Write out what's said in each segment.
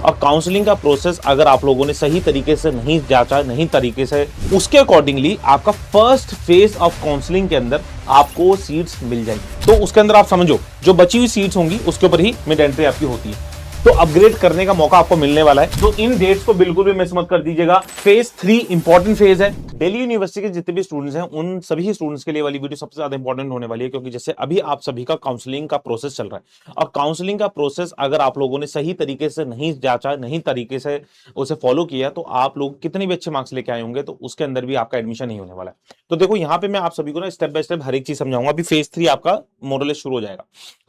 और काउंसलिंग का प्रोसेस अगर आप लोगों ने सही तरीके से नहीं जांचा, नहीं तरीके से, उसके अकॉर्डिंगली आपका फर्स्ट फेज ऑफ काउंसलिंग के अंदर आपको सीट्स मिल जाएंगी। तो उसके अंदर आप समझो जो बची हुई सीट्स होंगी उसके ऊपर ही मिड एंट्री आपकी होती है, तो अपग्रेड करने का मौका आपको मिलने वाला है। तो इन डेट्स को बिल्कुल भी मिस मत कर दीजिएगा। फेज 3 इंपॉर्टेंट फेज है। दिल्ली यूनिवर्सिटी के जितने भी स्टूडेंट्स हैं उन सभी स्टूडेंट्स के लिए वाली वीडियो सबसे ज्यादा इंपॉर्टेंट होने वाली है, क्योंकि जैसे अभी आप सभी का काउंसलिंग का प्रोसेस चल रहा है, और काउंसलिंग का प्रोसेस अगर आप लोगों ने सही तरीके से नहीं जांचा, नहीं तरीके से उसे फॉलो किया, तो आप लोग कितने भी अच्छे मार्क्स लेके आए होंगे तो उसके अंदर भी आपका एडमिशन नहीं होने वाला है। तो देखो यहाँ पे मैं आप सभी को ना स्टेप बाय स्टेप हर एक चीज समझाऊंगा। अभी फेज 3 आपका मोरलेस शुरू हो जाएगा।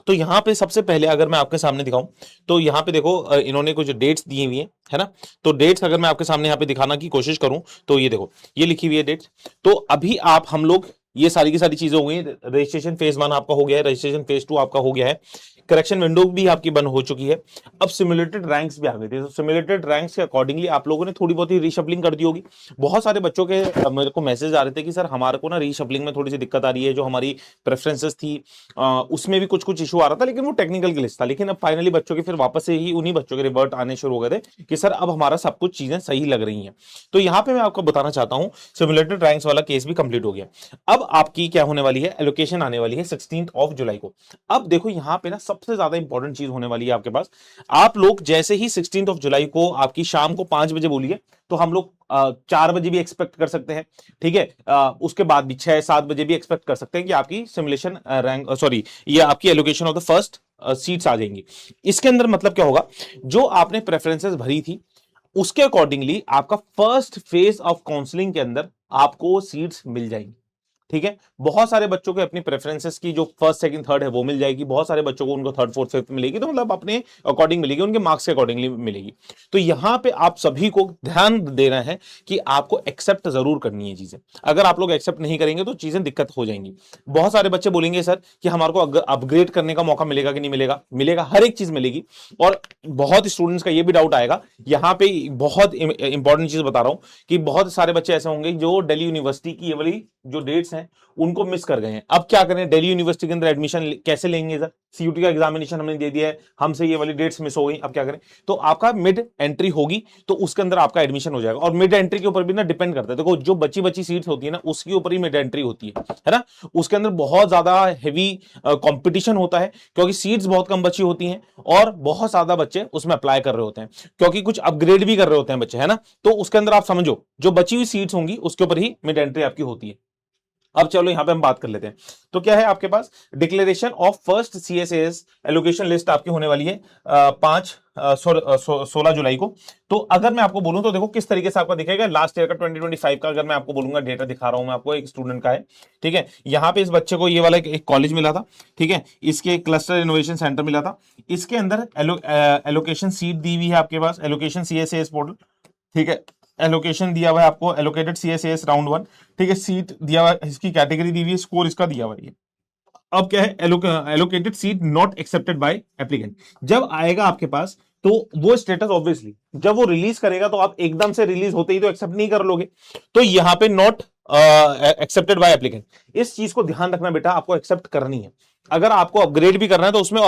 तो यहाँ पे सबसे पहले अगर मैं आपके सामने दिखाऊं तो यहाँ पे देखो इन्होंने कुछ डेट्स दी हुई है ना। तो डेट्स अगर मैं आपके सामने यहाँ पे दिखाना की कोशिश करूं तो ये देखो, ये लिखी हुई है डेट्स। तो अभी आप हम लोग ये सारी की सारी चीजें हो गई। रजिस्ट्रेशन फेज 1 आपका हो गया है, रजिस्ट्रेशन फेज 2 आपका हो गया है, करेक्शन विंडो भी आपकी बंद हो चुकी है। अब सिमुलेटेड रैंक्स भी आ गए थे। तो सिमुलेटेड रैंक्स के अकॉर्डिंगली आप लोगों ने थोड़ी बहुत ही रीशफलिंग कर दी होगी। बहुत सारे बच्चों के मेरे को मैसेज आ रहे थे कि सर हमारे को ना रीशफलिंग में थोड़ी सी दिक्कत आ रही है, जो हमारी प्रेफरेंसेस थी उसमें भी कुछ कुछ इशू आ रहा था, लेकिन वो टेक्निकल ग्लिच था। लेकिन अब फाइनली बच्चों के फिर वापस से ही उन्हीं बच्चों के रिवर्ट आने शुरू हो गए थे कि सर अब हमारा सब कुछ चीजें सही लग रही हैं। तो यहाँ पे मैं आपको बताना चाहता हूँ सिमुलेटेड रैंक्स वाला केस भी कंप्लीट हो गया। अब आपकी क्या होने वाली है, एलोकेशन आने वाली है 16 जुलाई को। अब देखो यहाँ पे ना सबसे ज्यादा इंपॉर्टेंट चीज होने वाली है आपके पास। आप लोग जैसे ही 16 जुलाई को आपकी शाम को 5 बजे बोलिए, तो हम लोग 4 बजे भी एक्सपेक्ट कर सकते हैं, ठीक है। उसके बाद भी 6-7 बजे भी एक्सपेक्ट कर सकते हैं कि आपकी सिमुलेशन रैंक सॉरी ये आपकी allocation of the first seats आ जाएंगी। इसके अंदर मतलब क्या होगा, जो आपने प्रेफरेंसेस भरी थी उसके अकॉर्डिंगली आपका फर्स्ट फेज ऑफ काउंसलिंग के अंदर आपको सीट्स मिल जाएंगी, ठीक है। बहुत सारे बच्चों को अपनी प्रेफरेंसेस की जो फर्स्ट सेकंड थर्ड है वो मिल जाएगी, बहुत सारे बच्चों को उनको थर्ड फोर्थ फिफ्थ मिलेगी, तो मतलब अपने अकॉर्डिंग मिलेगी, उनके मार्क्स के अकॉर्डिंगली मिलेगी। तो यहां पे आप सभी को ध्यान देना है कि आपको एक्सेप्ट जरूर करनी है चीजें। अगर आप लोग एक्सेप्ट नहीं करेंगे तो चीजें दिक्कत हो जाएंगी। बहुत सारे बच्चे बोलेंगे सर कि हमारे को अपग्रेड करने का मौका मिलेगा कि नहीं मिलेगा, मिलेगा, हर एक चीज मिलेगी। और बहुत स्टूडेंट्स का ये भी डाउट आएगा, यहां पे बहुत इंपॉर्टेंट चीज बता रहा हूं कि बहुत सारे बच्चे ऐसे होंगे जो दिल्ली यूनिवर्सिटी की ये वाली जो डेट्स हैं उनको मिस कर गए हैं। अब क्या करें, दिल्ली यूनिवर्सिटी के अंदर एडमिशन कैसे लेंगे सर, सीयूटी का एग्जामिनेशन हमने दे दिया है, हमसे ये वाली डेट्स मिस हो गई, अब क्या करें। तो आपका मिड एंट्री होगी तो उसके अंदर आपका एडमिशन हो जाएगा। और मिड एंट्री के ऊपर भी ना डिपेंड करता है, देखो जो बची बची सीट्स होती है ना उसके ऊपर ही मिड एंट्री होती है ना। उसके अंदर बहुत ज्यादा हैवी कंपटीशन होता है, क्योंकि सीट्स बहुत कम बची होती हैं और बहुत ज्यादा बच्चे उसमें अप्लाई कर रहे होते हैं, क्योंकि कुछ अपग्रेड भी कर रहे होते हैं बच्चे, है ना। तो उसके अंदर आप समझो जो बची हुई सीट्स होंगी उसके ऊपर ही मिड एंट्री आपकी होती है। अब चलो यहां पे हम बात कर लेते हैं। तो क्या है आपके पास, declaration of first CSS allocation list आपकी होने वाली है 16 जुलाई को। तो अगर मैं आपको बोलूं तो देखो किस तरीके से आपका दिखेगा लास्ट ईयर का 2025 का। अगर मैं आपको बोलूंगा, डेटा दिखा रहा हूं मैं आपको, एक स्टूडेंट का है, ठीक है। यहां पे इस बच्चे को ये वाला एक कॉलेज मिला था, ठीक है, इसके क्लस्टर इनोवेशन सेंटर मिला था। इसके अंदर एलोकेशन सीट दी हुई है आपके पास, एलोकेशन सीएसएस पोर्टल, ठीक है। एलोकेशन दिया हुआ है आपको, एलोकेटेड सीएसएस राउंड 1, ठीक है। सीट दिया हुआ है, इसकी कैटेगरी दी हुई है, स्कोर इसका दिया हुआ है। अब क्या है, allocated seat not accepted by applicant. जब आएगा आपके पास तो वो स्टेटस ऑब्वियसली जब वो रिलीज करेगा तो आप एकदम से रिलीज होते ही तो एक्सेप्ट नहीं कर लोगे। तो यहां पे नॉट एक्सेप्टेड बाय एप्लीकेंट, इस चीज को ध्यान रखना बेटा, आपको एक्सेप्ट करनी है। अगर आपको अपग्रेड भी करना है तो उसमें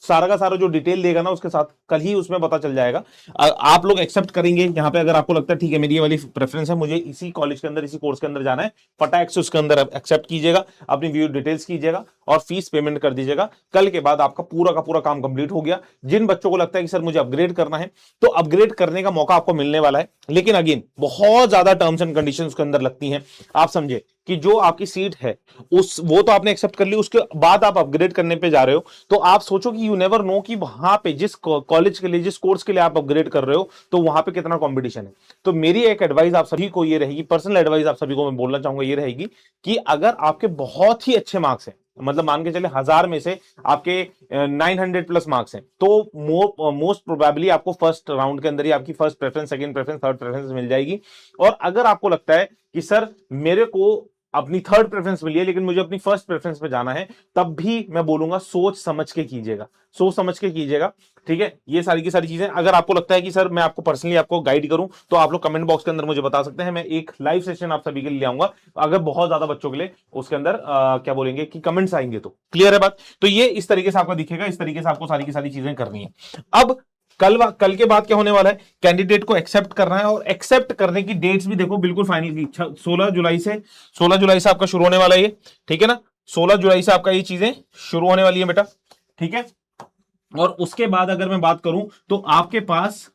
सारा का सारा जो डिटेल देगा ना उसके साथ कल ही उसमें पता चल जाएगा। आप लोग एक्सेप्ट करेंगे यहां पे, अगर आपको लगता है ठीक है मेरी ये वाली प्रेफरेंस है, मुझे इसी कॉलेज के अंदर इसी कोर्स के अंदर जाना है, फटाक से उसके अंदर एक्सेप्ट कीजिएगा, अपनी व्यू डिटेल्स कीजिएगा और फीस पेमेंट कर दीजिएगा। कल के बाद आपका पूरा का पूरा काम कंप्लीट हो गया। जिन बच्चों को लगता है कि सर मुझे अपग्रेड करना है, तो अपग्रेड करने का मौका आपको मिलने वाला है, लेकिन अगेन बहुत ज्यादा टर्म्स एंड कंडीशन उसके अंदर लगती हैं। आप समझे कि जो आपकी सीट है उस वो तो आपने एक्सेप्ट कर ली, उसके बाद आप अपग्रेड करने पे जा रहे हो, तो आप सोचो कि यू नेवर नो कि वहां पे जिस कॉलेज के लिए जिस कोर्स के लिए आप अपग्रेड कर रहे हो तो वहां पे कितना कंपटीशन है। तो मेरी एक एडवाइस आप सभी को ये रहेगी, पर्सनल एडवाइस आप सभी को मैं बोलना चाहूंगा ये रहेगी कि अगर आपके बहुत ही अच्छे मार्क्स हैं, मतलब मान के चले 1000 में से आपके 900 प्लस मार्क्स हैं, तो मोस्ट प्रोबेबली आपको फर्स्ट राउंड के अंदर ही आपकी first preference, second preference, third preference मिल जाएगी। और अगर आपको लगता है कि सर मेरे को अपनी थर्ड प्रेफरेंस मिली है लेकिन मुझे अपनी फर्स्ट प्रेफरेंस पे जाना है, तब भी मैं बोलूंगा सोच समझ के कीजिएगा, सोच समझ के कीजिएगा, ठीक है। ये सारी की सारी चीजें अगर आपको लगता है कि सर मैं आपको पर्सनली आपको गाइड करूं, तो आप लोग कमेंट बॉक्स के अंदर मुझे बता सकते हैं। मैं एक लाइव सेशन आप सभी के लिए आऊंगा, अगर बहुत ज्यादा बच्चों के लिए उसके अंदर क्या बोलेंगे कि कमेंट्स आएंगे तो। क्लियर है बात। तो ये इस तरीके से आपका दिखेगा, इस तरीके से आपको सारी की सारी चीजें करनी है। अब कल के बाद क्या होने वाला है, कैंडिडेट को एक्सेप्ट करना है, और एक्सेप्ट करने की डेट्स भी देखो बिल्कुल फाइनल की 16 जुलाई से आपका शुरू होने वाला है ये, ठीक है ना। 16 जुलाई से आपका ये चीजें शुरू होने वाली है बेटा, ठीक है। और उसके बाद अगर मैं बात करूं तो आपके पास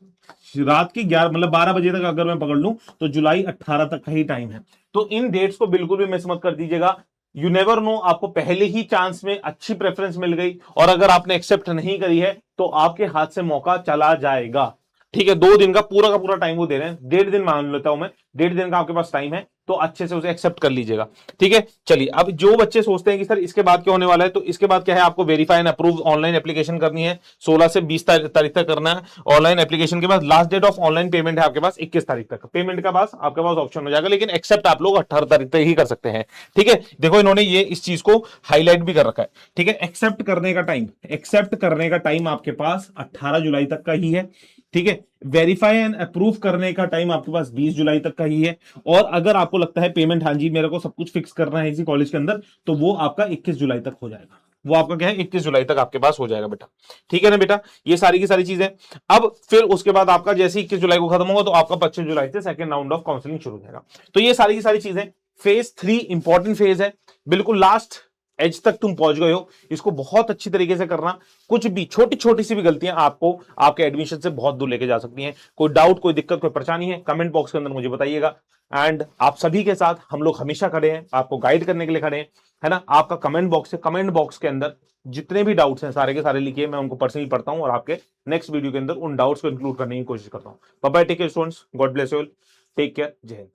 रात की 11 मतलब 12 बजे तक अगर मैं पकड़ लूं तो जुलाई 18 तक का ही टाइम है। तो इन डेट्स को बिल्कुल भी मिस मत कर दीजिएगा। यू नेवर नो, आपको पहले ही चांस में अच्छी प्रेफरेंस मिल गई और अगर आपने एक्सेप्ट नहीं करी है तो आपके हाथ से मौका चला जाएगा, ठीक है। 2 दिन का पूरा टाइम वो दे रहे हैं, 1.5 दिन मान लेता हूं मैं, 1.5 दिन का आपके पास टाइम है, तो अच्छे से उसे एक्सेप्ट कर लीजिएगा, ठीक है। चलिए, अब जो बच्चे सोचते हैं कि सर इसके बाद क्या होने वाला है, तो इसके बाद क्या है, आपको verify and approve online application करनी है, 16 से 20 तारीख तक करना है ऑनलाइन एप्लीकेशन के बाद। Last date of online payment है आपके पास 21 तारीख तक, पेमेंट का पास आपके पास ऑप्शन हो जाएगा, लेकिन एक्सेप्ट आप लोग 18 तारीख तक ही कर सकते हैं, ठीक है। देखो इन्होंने ये इस चीज को हाईलाइट भी कर रखा है, ठीक है। एक्सेप्ट करने का टाइम आपके पास 18 जुलाई तक का ही है, ठीक है। वेरीफाई एंड अप्रूव करने का टाइम आपके पास 20 जुलाई तक का ही है, और अगर आपको लगता है पेमेंट, हाँ जी मेरे को सब कुछ फिक्स करना है इसी कॉलेज के अंदर, तो वो आपका 21 जुलाई तक हो जाएगा। वो आपका क्या है, 21 जुलाई तक आपके पास हो जाएगा बेटा, ठीक है ना बेटा। ये सारी की सारी चीजें। अब फिर उसके बाद आपका जैसे 21 जुलाई को खत्म होगा तो आपका 25 जुलाई से सेकंड राउंड ऑफ काउंसलिंग शुरू हो जाएगा। तो ये सारी की सारी चीजें, फेज 3 इंपॉर्टेंट फेज है, बिल्कुल लास्ट एज तक तुम पहुंच गए हो, इसको बहुत अच्छी तरीके से करना। कुछ भी छोटी छोटी सी भी गलतियां आपको आपके एडमिशन से बहुत दूर लेके जा सकती हैं। कोई डाउट, कोई दिक्कत, कोई परेशानी है, कमेंट बॉक्स के अंदर मुझे बताइएगा। एंड आप सभी के साथ हम लोग हमेशा खड़े हैं, आपको गाइड करने के लिए खड़े हैं, है ना। आपका कमेंट बॉक्स है, कमेंट बॉक्स के अंदर जितने भी डाउट्स हैं सारे के सारे लिखिए, मैं उनको पर्सनली पढ़ता हूं और आपके नेक्स्ट वीडियो के अंदर उन डाउट्स को इंक्लूड करने की कोशिश करता हूं। Bye bye, take care students, God bless you all, take care, जय हिंद।